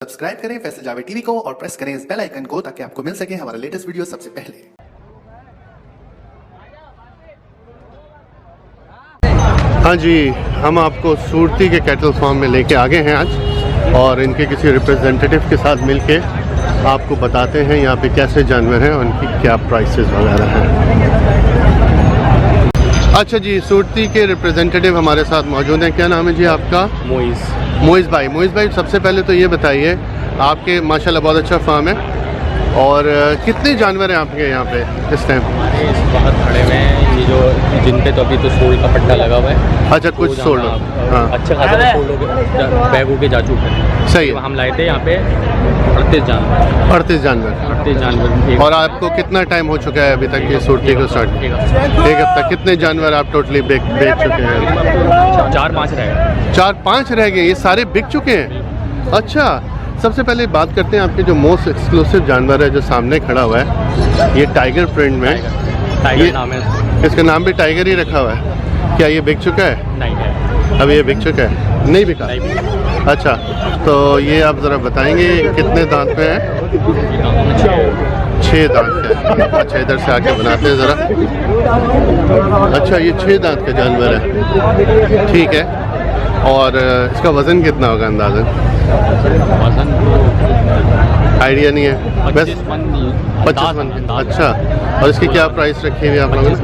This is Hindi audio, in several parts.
सब्सक्राइब करें फैसल जावेद टीवी को और प्रेस करें इस बेल आइकन को ताकि आपको मिल सके हमारा लेटेस्ट वीडियो सबसे पहले। हाँ जी, हम आपको सूरती के कैटल फार्म में लेके आ गए हैं आज और इनके किसी रिप्रेजेंटेटिव के साथ मिलके आपको बताते हैं यहाँ पे कैसे जानवर हैं और उनकी क्या प्राइसेस वगैरह हैं। अच्छा जी, सूरती के रिप्रेजेंटेटिव हमारे साथ मौजूद हैं। क्या नाम है जी आपका? मोइज़ भाई, सबसे पहले तो ये बताइए, आपके माशाल्लाह बहुत अच्छा फार्म है और कितने जानवर हैं आपके यहाँ पे इस टाइम? इस वक्त खड़े हुए हैं ये जो जिन पे तो अभी तो सोल्ड का पट्टा लगा हुआ है। अच्छा, कुछ सोल्ड, हाँ, अच्छा खासा सोल्ड हो गया, बैग होके जा चुके हैं। सही है। हम लाए थे यहाँ पे 38 जानवर। और आपको कितना टाइम हो चुका है अभी तक ये सूरती को स्टार्ट? एक हफ्ता। कितने जानवर आप टोटली बेच चुके हैं? 4-5 रह गए। 4-5 रह गए, ये सारे बिक चुके हैं? अच्छा, सबसे पहले बात करते हैं आपके जो मोस्ट एक्सक्लूसिव जानवर है जो सामने खड़ा हुआ है, ये टाइगर प्रिंट में। टाइगर नाम है इसका नाम भी टाइगर ही रखा हुआ है। क्या ये बिक चुका है? नहीं है, अभी ये बिक चुका है? नहीं बिका। अच्छा, तो ये आप ज़रा बताएंगे कितने दांत पे है? 6 दांत का। अच्छा, इधर से आके बनाते हैं ज़रा। अच्छा, ये 6 दांत का जानवर है, ठीक है। और इसका वज़न कितना होगा अंदाज़न? वजन आइडिया नहीं है, बस 25 मन। अच्छा, और इसकी क्या प्राइस रखी हुई है आप लोगों ने?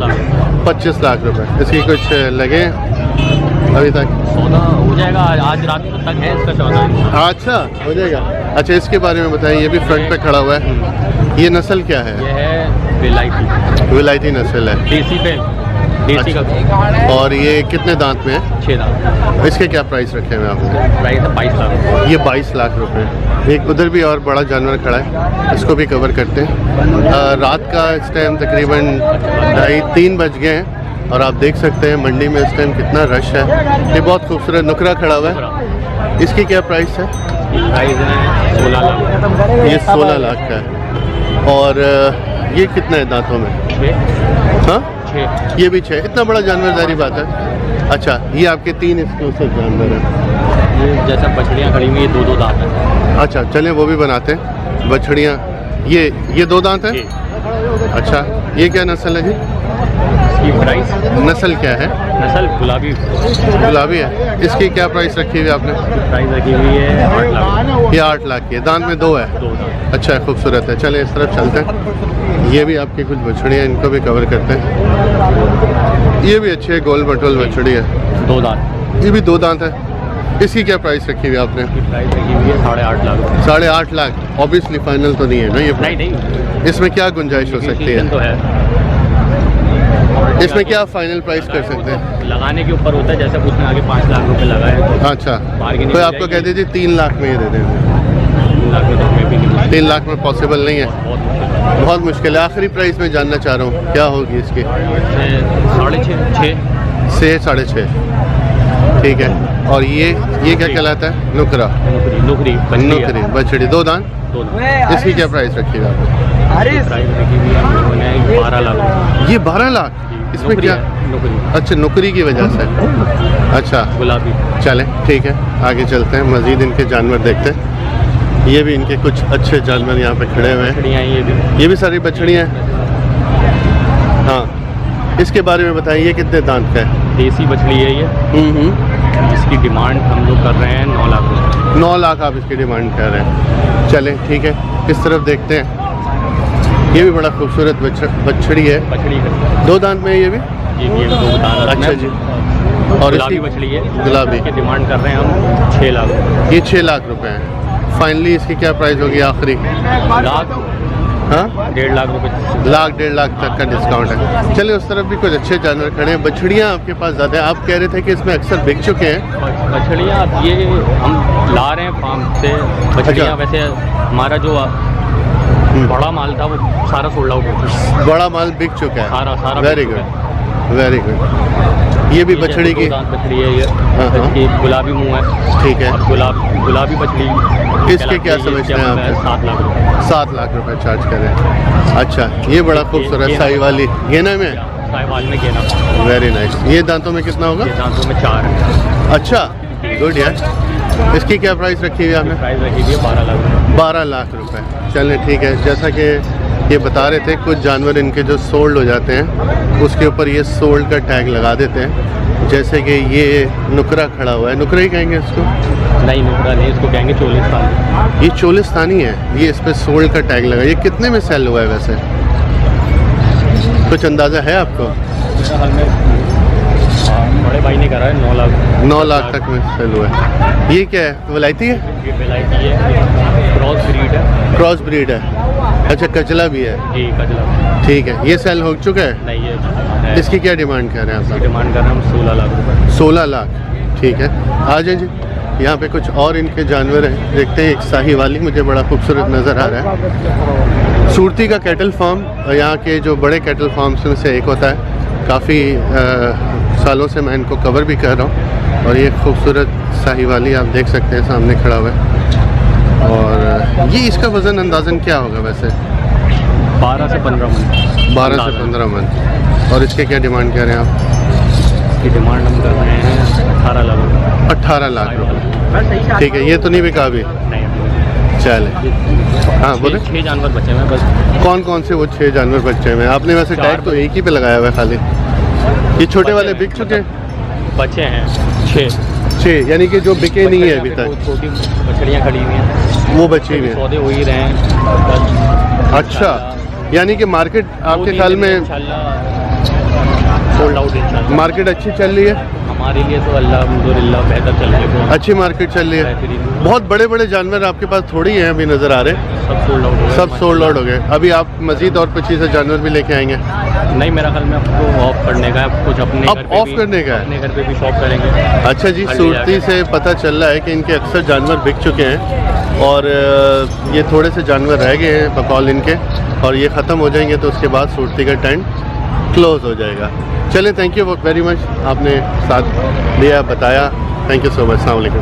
25 लाख रुपए। इसकी कुछ लगे अभी तक? सौदा हो जाएगा, आज रात तक है इसका सौदा। अच्छा, हो जाएगा। अच्छा, इसके बारे में बताइए, ये भी फ्रंट पे खड़ा हुआ है, ये नस्ल क्या है? ये है विलायती नस्ल है, देसी अच्छा। का। और ये कितने दांत में है? 6 दांत। इसके क्या प्राइस रखे हुए आपने? प्राइस है 22 लाख। ये 22 लाख रुपए। एक उधर भी और बड़ा जानवर खड़ा है, इसको भी कवर करते हैं। रात का इस टाइम तकरीबन 2:30-3 बज गए हैं और आप देख सकते हैं मंडी में इस टाइम कितना रश है। ये बहुत खूबसूरत नुकरा खड़ा हुआ है, इसकी क्या प्राइस है? प्राइस है 16 लाख। ये 16 लाख का है। और ये कितना है दांतों में? हाँ, 6। ये भी 6। इतना बड़ा जानवर, जारी बात है। अच्छा, ये आपके 3 एक्सक्लूसिव जानवर हैं। ये जैसा बछड़ियाँ खड़ी हुई, ये 2-2 दांत हैं। अच्छा, चलें वो भी बनाते हैं। बछड़ियाँ, ये 2 दांत हैं। अच्छा, ये क्या नस्ल है जी? इसकी प्राइस, नस्ल क्या है? नस्ल गुलाबी है। इसकी क्या प्राइस रखी हुई है आपने? प्राइस रखी हुई है 8 लाख। ये 8 लाख की है। दांत में 2 है। 2 दांत। अच्छा, खूबसूरत है। चलें इस तरफ चलते हैं। ये भी आपकी कुछ बछड़ियाँ, इनको भी कवर करते हैं। ये भी अच्छी है, गोल मटोल बछड़ी है। 2 दांत। ये भी 2 दांत है। इसकी क्या प्राइस रखी हुई है आपने? प्राइस रखी हुई है 8.5 लाख। 8.5 लाख। ऑब्वियसली फाइनल तो नहीं है ना ये? नहीं। इसमें क्या गुंजाइश हो सकती है? तो है, इसमें क्या फाइनल प्राइस कर सकते हैं? लगाने के ऊपर होता है, जैसे उसने आगे 5 लाख रुपए लगाए तो अच्छा, बार्गेनिंग तो आपको कह दीजिए 3 लाख में ही दे देंगे। 3 लाख में तो मैं भी नहीं। 3 लाख में पॉसिबल नहीं है, बहुत मुश्किल बहुत मुश्किल है। आखिरी प्राइस में जानना चाह रहा हूँ, क्या होगी इसकी? है। 6.5 से 6.5। ठीक है। और ये क्या कहलाता है? नुकरा। नौकरी बछड़ी 2 दांत। इसकी क्या प्राइस रखी है आपने? प्राइस रखी हुई है हम लोगों ने 12 लाख। ये 12 लाख। इसमें क्या? नौकरी। अच्छा, नौकरी की वजह से। अच्छा, गुलाबी। चलें ठीक है, आगे चलते हैं, मज़ीद इनके जानवर देखते हैं। ये भी इनके कुछ अच्छे जानवर यहाँ पे खड़े हुए हैं। बछड़ियाँ ये भी सारी बछड़ियाँ हैं। हाँ, इसके बारे में बताइए, कितने दांत का है? देसी बछड़ी है ये। इसकी डिमांड हम लोग कर रहे हैं 9 लाख। 9 लाख आप इसकी डिमांड कर रहे हैं। चलें ठीक है, इस तरफ देखते हैं। ये भी बड़ा खूबसूरत बछड़ी है। बछड़ी 2 दांत में है ये भी? ये 2 दांत। अच्छा जी। और गुलाबी इसकी मछली है, गुलाबी की डिमांड कर रहे हैं हम 6 लाख। ये 6 लाख रुपए हैं। फाइनली इसकी क्या प्राइस होगी आखिरी? लाख। हाँ, 1.5 लाख रुपए। 1.5 लाख तक का डिस्काउंट है। चलिए उस तरफ भी कुछ अच्छे जानवर खड़े हैं। बछड़ियाँ आपके पास ज़्यादा है, आप कह रहे थे कि इसमें अक्सर बिक चुके हैं। बछड़ियाँ अब ये हम ला रहे हैं फार्म से बछड़ियाँ। अच्छा। वैसे हमारा जो बड़ा माल था वो सारा सोल्ड आउट हो चुका है। बड़ा माल बिक चुका है। सारा वेरी गुड, वेरी गुड। ये भी बछड़ी की? 2 दांत बछड़ी है ये। हाँ, हाँ। इसकी गुलाबी मुंह है। ठीक है। और गुलाबी बछड़ी इसके क्या समझते हैं आप? 7 लाख रुपए। 7 लाख रुपए चार्ज करें। अच्छा, ये बड़ा खूबसूरत साई वाली गेना में? साहिवाल में गेना। Very nice. ये दांतों में कितना होगा? ये दांतों में 4 है। अच्छा, वेरी गुड यार। इसकी क्या प्राइस रखी हुई है आपने? प्राइस रखी हुई है 12 लाख रुपये। 12 लाख रुपए। चलें ठीक है। जैसा कि ये बता रहे थे, कुछ जानवर इनके जो सोल्ड हो जाते हैं उसके ऊपर ये सोल्ड का टैग लगा देते हैं। जैसे कि ये नुकरा खड़ा हुआ है, नुकरा ही कहेंगे इसको? नहीं नुकरा नहीं, इसको कहेंगे चोलिस्तान। ये चोलिस्तानी है, ये इस पर सोल्ड का टैग लगा। ये कितने में सेल हुआ है वैसे, कुछ अंदाज़ा है आपको? मेरा हाल में बड़े भाई ने करा है 9 लाख। 9 लाख तक में सेल हुआ है। ये क्या है, वलायती है? ये बेलायती है, क्रॉस ब्रीड है। क्रॉस ब्रीड है, अच्छा कचला भी है। जी कजला। ठीक है, ये सेल हो चुका है? नहीं ये इसकी क्या डिमांड कर रहे हैं आप? डिमांड कर रहे हैं हम 16 लाख रुपये। 16 लाख। ठीक है, आ जाए जी। यहाँ पे कुछ और इनके जानवर हैं, देखते हैं। एक साहीवाली मुझे बड़ा खूबसूरत नज़र आ रहा है। सूरती का कैटल फार्म यहाँ के जो बड़े कैटल फार्म्स में से एक होता है। काफ़ी सालों से मैं इनको कवर भी कर रहा हूँ। और ये खूबसूरत साहीवाली आप देख सकते हैं सामने खड़ा हुआ है। और ये इसका वज़न अंदाज़न क्या होगा वैसे? 12 से 15 मन। 12 से 15 मन। और इसके क्या डिमांड कर रहे हैं आप? इसकी डिमांड हम कर रहे हैं 18 लाख रुपये। 18 लाख रुपये। ठीक है, ये तो नहीं बिका अभी? नहीं। चले, हाँ बोले। 6 जानवर बचे हुए हैं बस। कौन कौन से वो 6 जानवर बच्चे हुए हैं? आपने वैसे टैग तो एक ही पे लगाया हुआ है खाली। ये छोटे वाले बिक चुके हैं? बचे हैं 6। यानी कि जो बिके नहीं है अभी वो तक, छोटी मछलियाँ खड़ी हुई हैं, वो बची हुई हैं। सौदे हो ही रहे हैं। अच्छा, यानी कि मार्केट आपके ख्याल में सोल्ड आउट इंशाल्लाह। मार्केट अच्छी चल रही है? हमारे लिए तो अल्हम्दुलिल्लाह बेहतर चल रही है। अच्छी मार्केट चल रही है। बेहतरीन। बहुत बड़े बड़े जानवर आपके पास थोड़ी हैं अभी नज़र आ रहे हैं, सब सोल्ड आउट हो गए। सब सोल्ड आउट हो गए। अभी आप मजीद और 25 जानवर भी लेके आएंगे? नहीं, मेरा ख्याल में आपको ऑफ करने का है, कुछ अपने अब घर पे ऑफ भी- करने का है? अपने घर पे भी शॉप करेंगे। अच्छा जी, हल्दी सूरती जाके। से पता चल रहा है कि इनके अक्सर जानवर बिक चुके हैं और ये थोड़े से जानवर रह गए हैं बकौल इनके, और ये ख़त्म हो जाएंगे तो उसके बाद सूरती का टेंट क्लोज़ हो जाएगा। चलिए, थैंक यू वेरी मच, आपने साथ दिया, बताया। Thank you so much. अस्सलाम वालेकुम।